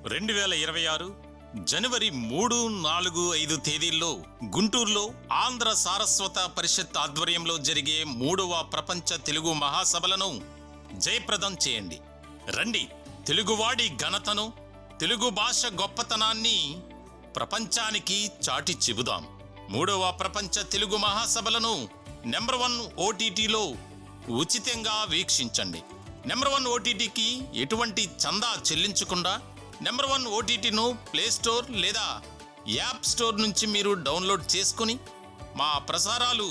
2026 జనవరి 3, 4, 5 తేదీల్లో గుంటూరులో ఆంధ్ర సారస్వత పరిషత్ ఆధ్వర్యంలో జరిగే 3వ ప్రపంచ తెలుగు మహాసభలను జయప్రదం చేయండి. రండి, తెలుగువాడి ఘనతను, తెలుగు భాష గొప్పతనాన్ని ప్రపంచానికి చాటి చెబుదాం. 3వ ప్రపంచ తెలుగు మహాసభలను నెంబర్ 1 OTTలో ఉచితంగా వీక్షించండి. నెంబర్ 1 OTTకి ఎటువంటి చందా చెల్లించకుండా నెంబర్ 1 OTTను ప్లే స్టోర్ లేదా యాప్ స్టోర్ నుంచి మీరు డౌన్లోడ్ చేసుకుని మా ప్రసారాలు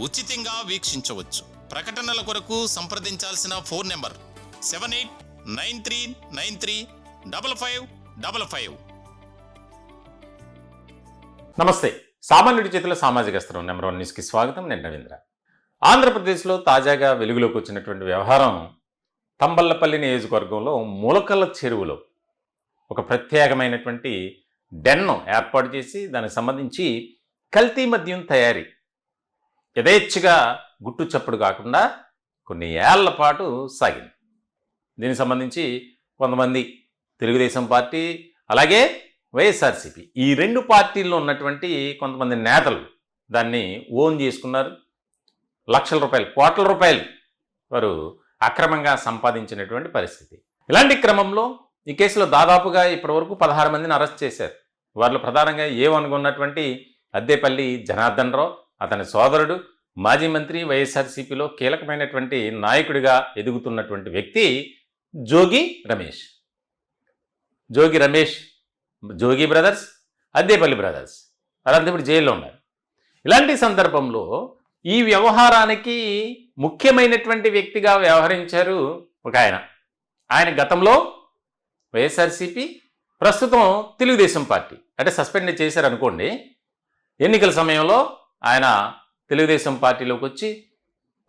ఉచితంగా వీక్షించవచ్చు. ప్రకటనల కొరకు సంప్రదించాల్సిన ఫోన్ నెంబర్ 7893935555. నమస్తే. సామాన్యుడి చేతుల సామాజిక స్తరం నెంబర్ 1 న్యూస్కి స్వాగతం. నేను రవీంద్ర. ఆంధ్రప్రదేశ్లో తాజాగా వెలుగులోకి వచ్చినటువంటి వ్యవహారం తంబళ్లపల్లి నియోజకవర్గంలో మూలకల చెరువులో ఒక ప్రత్యేకమైనటువంటి డెన్ను ఏర్పాటు చేసి దానికి సంబంధించి కల్తీ మద్యం తయారీ యథేచ్ఛగా గుట్టు చప్పుడు కాకుండా కొన్ని ఏళ్ల పాటు సాగింది. దీనికి సంబంధించి కొంతమంది తెలుగుదేశం పార్టీ అలాగే వైఎస్ఆర్సీపీ ఈ రెండు పార్టీల్లో ఉన్నటువంటి కొంతమంది నేతలు దాన్ని ఓన్ చేసుకున్నారు. లక్షల రూపాయలు, కోట్ల రూపాయలు వారు అక్రమంగా సంపాదించినటువంటి పరిస్థితి. ఇలాంటి క్రమంలో ఈ కేసులో దాదాపుగా ఇప్పటివరకు 16 మందిని అరెస్ట్ చేశారు. వారిలో ప్రధానంగా ఏమనుకున్నటువంటి అద్దేపల్లి జనార్దన్ రావు, అతని సోదరుడు, మాజీ మంత్రి, వైఎస్ఆర్సీపీలో కీలకమైనటువంటి నాయకుడిగా ఎదుగుతున్నటువంటి వ్యక్తి జోగి రమేష్. జోగి బ్రదర్స్, అద్దేపల్లి బ్రదర్స్ వారంతా ఇప్పుడు జైల్లో ఉన్నారు. ఇలాంటి సందర్భంలో ఈ వ్యవహారానికి ముఖ్యమైనటువంటి వ్యక్తిగా వ్యవహరించారు ఒక ఆయన గతంలో వైఎస్ఆర్సీపీ, ప్రస్తుతం తెలుగుదేశం పార్టీ. అంటే సస్పెండ్ చేశారనుకోండి. ఎన్నికల సమయంలో ఆయన తెలుగుదేశం పార్టీలోకి వచ్చి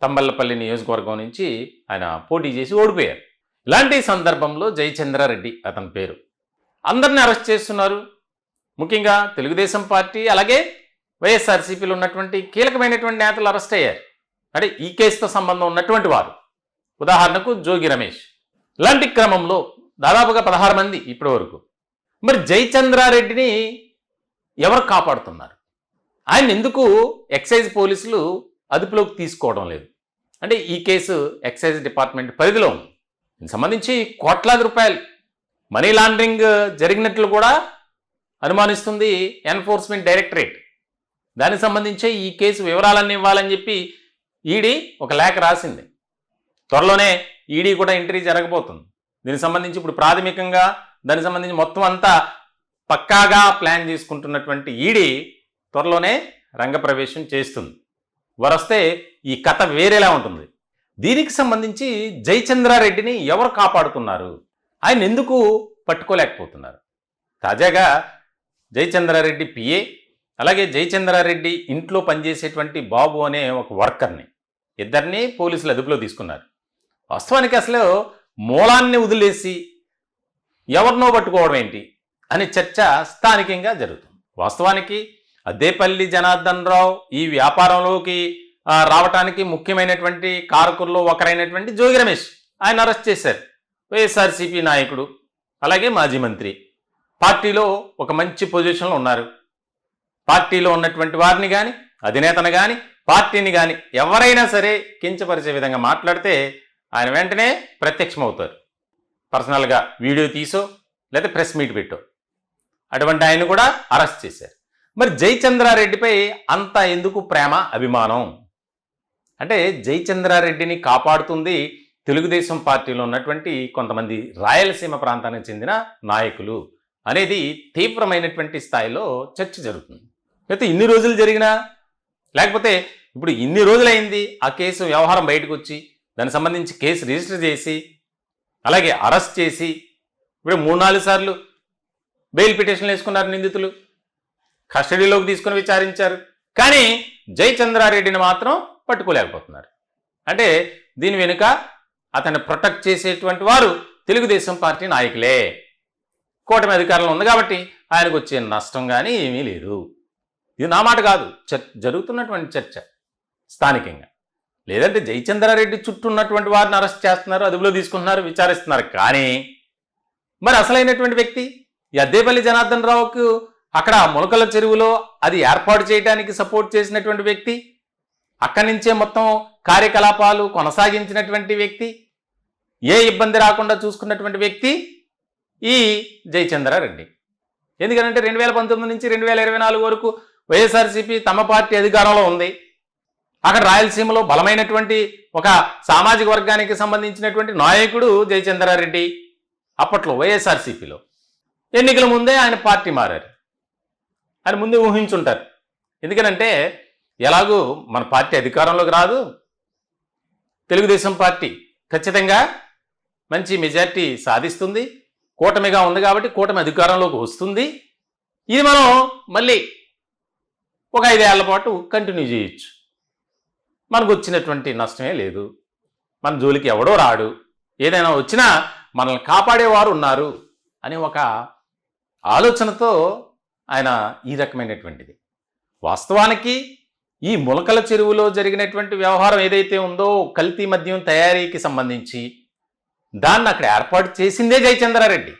తంబళ్లపల్లి నియోజకవర్గం నుంచి ఆయన పోటీ చేసి ఓడిపోయారు. ఇలాంటి సందర్భంలో జయచంద్రారెడ్డి అతని పేరు. అందరినీ అరెస్ట్ చేస్తున్నారు. ముఖ్యంగా తెలుగుదేశం పార్టీ అలాగే వైఎస్ఆర్సీపీలో ఉన్నటువంటి కీలకమైనటువంటి నేతలు అరెస్ట్ అయ్యారు. అంటే ఈ కేసుతో సంబంధం ఉన్నటువంటి వారు. ఉదాహరణకు జోగి రమేష్. ఇలాంటి క్రమంలో దాదాపుగా 16 మంది ఇప్పటి వరకు. మరి జయచంద్రారెడ్డిని ఎవరు కాపాడుతున్నారు? ఆయన ఎందుకు ఎక్సైజ్ పోలీసులు అదుపులోకి తీసుకోవడం లేదు? అంటే ఈ కేసు ఎక్సైజ్ డిపార్ట్మెంట్ పరిధిలో ఉంది. దీనికి సంబంధించి కోట్లాది రూపాయలు మనీ లాండరింగ్ జరిగినట్లు కూడా అనుమానిస్తుంది ఎన్ఫోర్స్మెంట్ డైరెక్టరేట్. దానికి సంబంధించి ఈ కేసు వివరాలన్నీ ఇవ్వాలని చెప్పి ఈడీ ఒక లేఖ రాసింది. త్వరలోనే ఈడీ కూడా ఎంట్రీ జరగబోతుంది. దీనికి సంబంధించి ఇప్పుడు ప్రాథమికంగా దానికి సంబంధించి మొత్తం అంతా పక్కాగా ప్లాన్ చేసుకుంటున్నటువంటి ఈడీ త్వరలోనే రంగప్రవేశం చేస్తుంది. వరొస్తే ఈ కథ వేరేలా ఉంటుంది. దీనికి సంబంధించి జయచంద్రారెడ్డిని ఎవరు కాపాడుతున్నారు? ఆయన ఎందుకు పట్టుకోలేకపోతున్నారు? తాజాగా జయచంద్రారెడ్డి పిఏ అలాగే జయచంద్రారెడ్డి ఇంట్లో పనిచేసేటువంటి బాబు అనే ఒక వర్కర్ని, ఇద్దరిని పోలీసులు అదుపులో తీసుకున్నారు. వాస్తవానికి అసలు మూలాన్ని వదిలేసి ఎవరినో పట్టుకోవడం ఏంటి అనే చర్చ స్థానికంగా జరుగుతుంది. వాస్తవానికి అద్దేపల్లి జనార్దన్ రావు ఈ వ్యాపారంలోకి రావటానికి ముఖ్యమైనటువంటి కారకుల్లో ఒకరైనటువంటి జోగి రమేష్ ఆయన అరెస్ట్ చేశారు. వైఎస్ఆర్సీపీ నాయకుడు అలాగే మాజీ మంత్రి, పార్టీలో ఒక మంచి పొజిషన్లో ఉన్నారు. పార్టీలో ఉన్నటువంటి వారిని కానీ, అధినేతను కానీ, పార్టీని కానీ ఎవరైనా సరే కించపరిచే విధంగా మాట్లాడితే ఆయన వెంటనే ప్రత్యక్షమవుతారు. పర్సనల్గా వీడియో తీసో లేదా ప్రెస్ మీట్ పెట్టో. అటువంటి ఆయన కూడా అరెస్ట్ చేశారు. మరి జయచంద్రారెడ్డిపై అంత ఎందుకు ప్రేమ, అభిమానం? అంటే జయచంద్రారెడ్డిని కాపాడుతుంది తెలుగుదేశం పార్టీలో ఉన్నటువంటి కొంతమంది రాయలసీమ ప్రాంతానికి చెందిన నాయకులు అనేది తీవ్రమైనటువంటి స్థాయిలో చర్చ జరుగుతుంది. అయితే ఇన్ని రోజులు జరిగినా, లేకపోతే ఇప్పుడు ఇన్ని రోజులైంది ఆ కేసు వ్యవహారం బయటకు వచ్చి దానికి సంబంధించి కేసు రిజిస్టర్ చేసి అలాగే అరెస్ట్ చేసి ఇప్పుడు 3-4 సార్లు బెయిల్ పిటిషన్లు వేసుకున్నారు నిందితులు, కస్టడీలోకి తీసుకుని విచారించారు. కానీ జయచంద్రారెడ్డిని మాత్రం పట్టుకోలేకపోతున్నారు. అంటే దీని వెనుక అతన్ని ప్రొటెక్ట్ చేసేటువంటి వారు తెలుగుదేశం పార్టీ నాయకులే. కూటమి అధికారంలో ఉంది కాబట్టి ఆయనకు వచ్చే నష్టం కానీ ఏమీ లేదు. ఇది నా మాట కాదు, జరుగుతున్నటువంటి చర్చ స్థానికంగా. లేదంటే జయచంద్రారెడ్డి చుట్టూ ఉన్నటువంటి వారిని అరెస్ట్ చేస్తున్నారు, అదుపులో తీసుకుంటున్నారు, విచారిస్తున్నారు. కానీ మరి అసలైనటువంటి వ్యక్తి ఈ అద్దేపల్లి జనార్దన్ రావుకు అక్కడ ములకల చెరువులో అది ఏర్పాటు చేయడానికి సపోర్ట్ చేసినటువంటి వ్యక్తి, అక్కడి నుంచే మొత్తం కార్యకలాపాలు కొనసాగించినటువంటి వ్యక్తి, ఏ ఇబ్బంది రాకుండా చూసుకున్నటువంటి వ్యక్తి ఈ జయచంద్రారెడ్డి. ఎందుకంటే 2019 నుంచి 2024 వరకు వైఎస్ఆర్సీపీ తమ పార్టీ అధికారంలో ఉంది. అక్కడ రాయలసీమలో బలమైనటువంటి ఒక సామాజిక వర్గానికి సంబంధించినటువంటి నాయకుడు జయచంద్రారెడ్డి. అప్పట్లో వైఎస్ఆర్సీపీలో ఎన్నికల ముందే ఆయన పార్టీ మారారు. ఆయన ముందే ఊహించుంటారు. ఎందుకనంటే ఎలాగూ మన పార్టీ అధికారంలోకి రాదు, తెలుగుదేశం పార్టీ ఖచ్చితంగా మంచి మెజార్టీ సాధిస్తుంది, కూటమిగా ఉంది కాబట్టి కూటమి అధికారంలోకి వస్తుంది, ఇది మనం మళ్ళీ ఒక 5 ఏళ్ల పాటు కంటిన్యూ చేయొచ్చు, మనకు వచ్చినటువంటి నష్టమే లేదు, మన జోలికి ఎవడో రాడు, ఏదైనా వచ్చినా మనల్ని కాపాడేవారు ఉన్నారు అనే ఒక ఆలోచనతో ఆయన ఈ రకమైనటువంటిది. వాస్తవానికి ఈ ములకల చెరువులో జరిగినటువంటి వ్యవహారం ఏదైతే ఉందో కల్తీ మద్యం తయారీకి సంబంధించి దాన్ని అక్కడ ఏర్పాటు చేసిందే జయచంద్రారెడ్డి.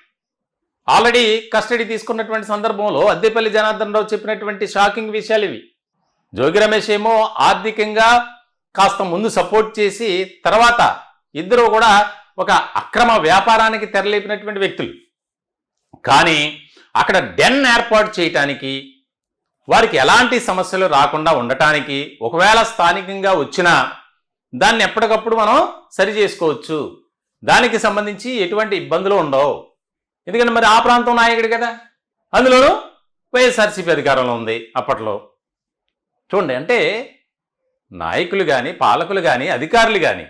ఆల్రెడీ కస్టడీ తీసుకున్నటువంటి సందర్భంలో అద్దేపల్లి జనార్దన్ రావు చెప్పినటువంటి షాకింగ్ విషయాలు ఇవి. జోగి రమేష్ ఏమో ఆర్థికంగా కాస్త ముందు సపోర్ట్ చేసి తర్వాత ఇద్దరు కూడా ఒక అక్రమ వ్యాపారానికి తెరలేపినటువంటి వ్యక్తులు. కానీ అక్కడ డెన్ ఏర్పాటు చేయటానికి, వారికి ఎలాంటి సమస్యలు రాకుండా ఉండటానికి, ఒకవేళ స్థానికంగా వచ్చినా దాన్ని ఎప్పటికప్పుడు మనం సరి చేసుకోవచ్చు, దానికి సంబంధించి ఎటువంటి ఇబ్బందులు ఉండవు. ఎందుకంటే మరి ఆ ప్రాంతం నాయకుడు కదా, అందులోనూ వైఎస్ఆర్సీపీ అధికారంలో ఉంది అప్పట్లో. చూడండి, అంటే నాయకులు కానీ పాలకులు కానీ అధికారులు కానీ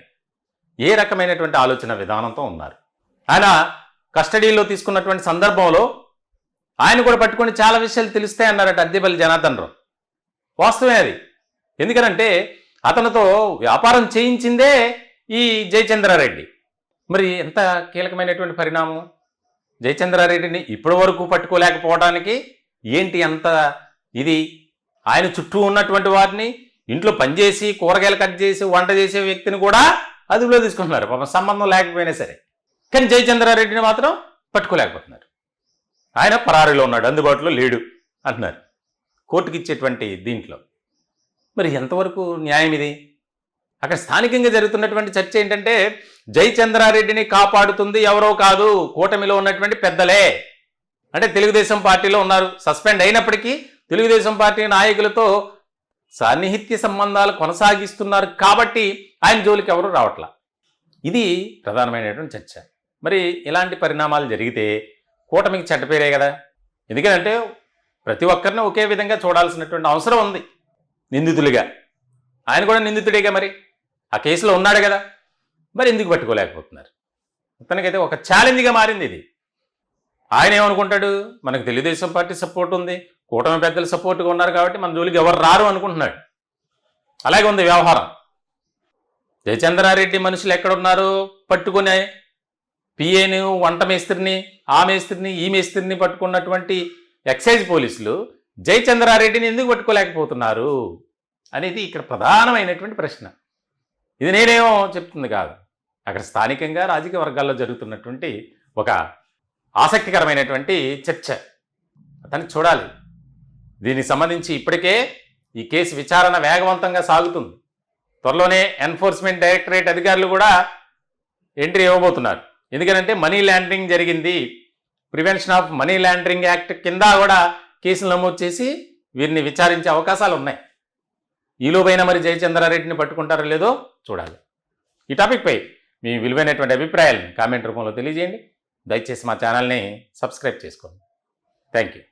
ఏ రకమైనటువంటి ఆలోచన విధానంతో ఉన్నారు. ఆయన కస్టడీలో తీసుకున్నటువంటి సందర్భంలో ఆయన కూడా పట్టుకొని చాలా విషయాలు తెలుస్తాయి అన్నారట అద్దేపల్లి జనార్దన్ రావు. వాస్తవమే అది. ఎందుకనంటే అతనితో వ్యాపారం చేయించిందే ఈ జయచంద్రారెడ్డి. మరి ఎంత కీలకమైనటువంటి పరిణామం. జయచంద్రారెడ్డిని ఇప్పటి వరకు పట్టుకోలేకపోవడానికి ఏంటి అంత ఇది? ఆయన చుట్టూ ఉన్నటువంటి వారిని, ఇంట్లో పనిచేసి కూరగాయలు కట్ చేసి వంట చేసే వ్యక్తిని కూడా అదుపులో తీసుకుంటున్నారు, పాపం సంబంధం లేకపోయినా సరే. కానీ జయచంద్రారెడ్డిని మాత్రం పట్టుకోలేకపోతున్నారు. ఆయన పరారీలో ఉన్నాడు, అందుబాటులో లేడు అంటున్నారు కోర్టుకి ఇచ్చేటువంటి దీంట్లో. మరి ఎంతవరకు న్యాయం ఇది? అక్కడ స్థానికంగా జరుగుతున్నటువంటి చర్చ ఏంటంటే జయచంద్రారెడ్డిని కాపాడుతుంది ఎవరో కాదు, కూటమిలో ఉన్నటువంటి పెద్దలే. అంటే తెలుగుదేశం పార్టీలో ఉన్నారు, సస్పెండ్ అయినప్పటికీ తెలుగుదేశం పార్టీ నాయకులతో సాన్నిహిత్య సంబంధాలు కొనసాగిస్తున్నారు కాబట్టి ఆయన జోలికి ఎవరు రావట్లా. ఇది ప్రధానమైనటువంటి చర్చ. మరి ఇలాంటి పరిణామాలు జరిగితే కూటమికి చెడ్డపేరే కదా. ఎందుకంటే ప్రతి ఒక్కరిని ఒకే విధంగా చూడాల్సినటువంటి అవసరం ఉంది. నిందితులుగా ఆయన కూడా నిందితుడేగా, మరి ఆ కేసులో ఉన్నాడు కదా, మరి ఎందుకు పట్టుకోలేకపోతున్నారు? మొత్తానికైతే ఒక ఛాలెంజ్గా మారింది ఇది. ఆయన ఏమనుకుంటాడు, మనకు తెలుగుదేశం పార్టీ సపోర్ట్ ఉంది, కూటమి పెద్దలు సపోర్ట్గా ఉన్నారు కాబట్టి మన జోలికి ఎవరు రారు అనుకుంటున్నాడు. అలాగే ఉంది వ్యవహారం. జయచంద్రారెడ్డి మనుషులు ఎక్కడున్నారు? పట్టుకునే పిఏని, వంట మేస్త్రిని, ఆ మేస్త్రిని, ఈ మేస్త్రిని పట్టుకున్నటువంటి ఎక్సైజ్ పోలీసులు జయచంద్రారెడ్డిని ఎందుకు పట్టుకోలేకపోతున్నారు అనేది ఇక్కడ ప్రధానమైనటువంటి ప్రశ్న. ఇది నేనేమో చెప్తుంది కాదు, అక్కడ స్థానికంగా రాజకీయ వర్గాల్లో జరుగుతున్నటువంటి ఒక ఆసక్తికరమైనటువంటి చర్చ. అతన్ని చూడాలి. దీనికి సంబంధించి ఇప్పటికే ఈ కేసు విచారణ వేగవంతంగా సాగుతుంది. త్వరలోనే ఎన్ఫోర్స్మెంట్ డైరెక్టరేట్ అధికారులు కూడా ఎంట్రీ ఇవ్వబోతున్నారు. ఎందుకంటే మనీ లాండరింగ్ జరిగింది, prevention of money laundering act కింద కూడా కేసులు నమోదు చేసి వీరిని విచారించే అవకాశాలు ఉన్నాయి. ఈలోపైన మరి జయచంద్రారెడ్డిని పట్టుకుంటారో లేదో చూడాలి. ఈ టాపిక్పై మీ విలువైనటువంటి అభిప్రాయాలను కామెంట్ రూపంలో తెలియజేయండి. దయచేసి మా ఛానల్ని సబ్స్క్రైబ్ చేసుకోండి. Thank you.